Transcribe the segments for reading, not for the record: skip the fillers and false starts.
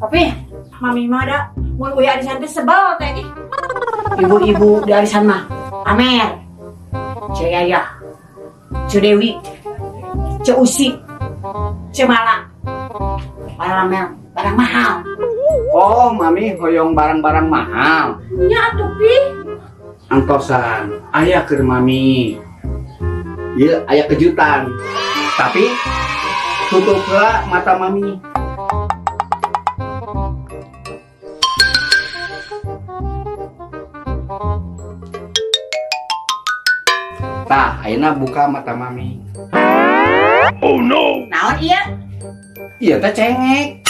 Tapi mami mah ada mun uya arisan teh sebel teh ih. Ibu-ibu di arisan mah Amer, Ce Yaya, Ce Dewi, Ce Usi, Ce Mala. Barang mahal. Oh, mami hoyong barang-barang mahal. Nya atuh pi. Angtosan, aya keur mami. Ieu aya kejutan. Tapi tutup heula mata mami. Tah, ayeuna buka mata mami. Oh no. Naon ieu? Iya teh cengek.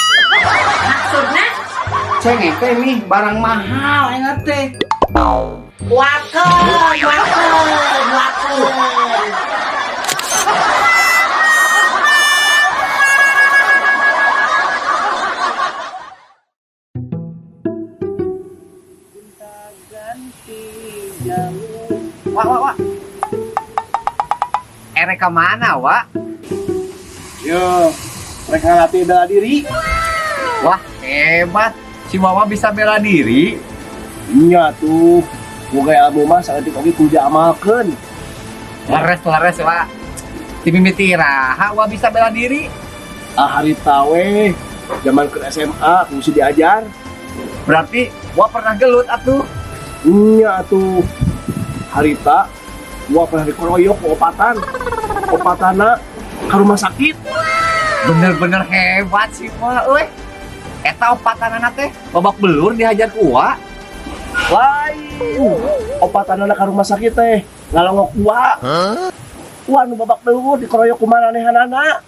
Maksudna Cengek teh nih barang mahal enak teh. waken. Wah. Ereka mana, Wak? Yo, mereka latih bela diri. Wah, hebat. Si Wawa bisa bela diri. Iya tuh. Gue ilmu mah saat itu kudu amalkan. Lares, Wak. Timimiti raha, Wak bisa bela diri. Hari tawe, zaman ke SMA, mesti diajar. Berarti Wak pernah gelut atuh. Iya tuh. Harita, gua pernah dikeroyok ke opatana ke rumah sakit. Bener-bener hebat sih, Wak. Weh. Eta opatanana teh babak belur dihajar ku Wak. Wai, opatana ke rumah sakit teh ngalongok gua. Wah, nu babak belur dikeroyok ku maranehanana.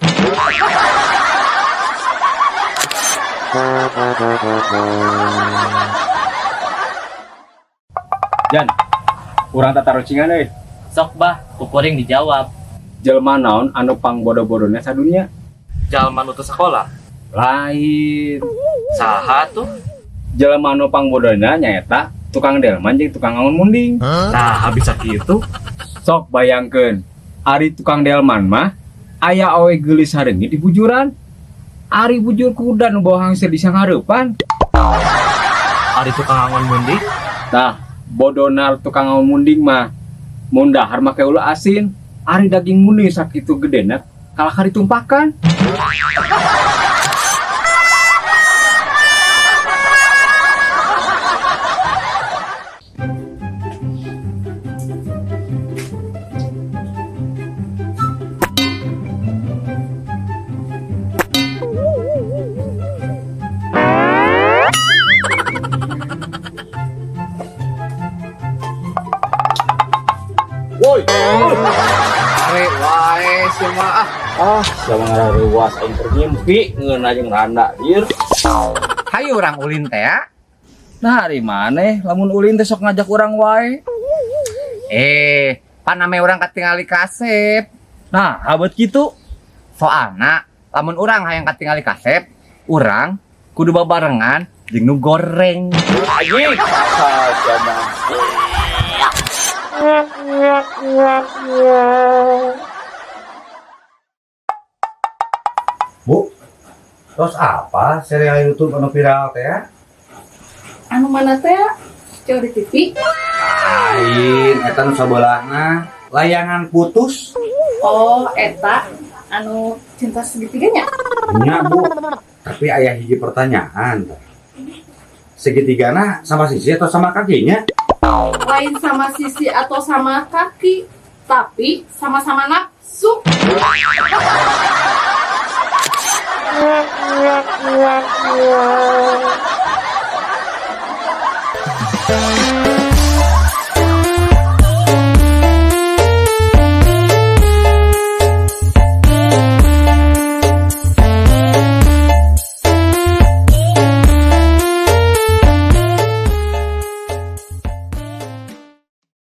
Jan, urang tata rocingan euy. Sok bah, kukuring dijawab. Jelema naon anu pangbodo-bodona sadunya? Jalma nu teu sekolah. Lain. Saha tuh? Jelema anu pangbodona nyaeta tukang delman jeung tukang ngangon munding. Nah, habis kitu Sok bayangkeun, ari tukang delman mah aya awe geulis hareungit di bujuran. Ari bujur kuda nu bawa hangsir di sangareupan. ari tukang angon mundi. Tah, bodona tukang ngangon munding mah mun dahar make ulu asin, ari daging munding sakitu gedena kalahkah ditumpakan. Woi, Are wae si mah. Sama ngaruwas aing tergimpi ngeun jeung randa ieu. Hayu urang ulin teh ya. Nah, dari mana lamun ulin teh sok ngajak urang wae. Paname urang katingali kasep. Nah, abot kitu. Soalna lamun urang hayang katingali kasep, urang kudu babarengan jeung nu goreng. Anjing. Saja Bu, terus apa serial YouTube anu viral teh? Anu mana teh? Coba di TV. Lain, eta nu sabelahna layangan putus. Oh, eta anu cinta segitiganya. Nya, Bu. Tapi aya hiji pertanyaan. Segitigana sama sisi atau sama kakinya? Lain sama sisi atau sama kaki, tapi sama-sama nafsu.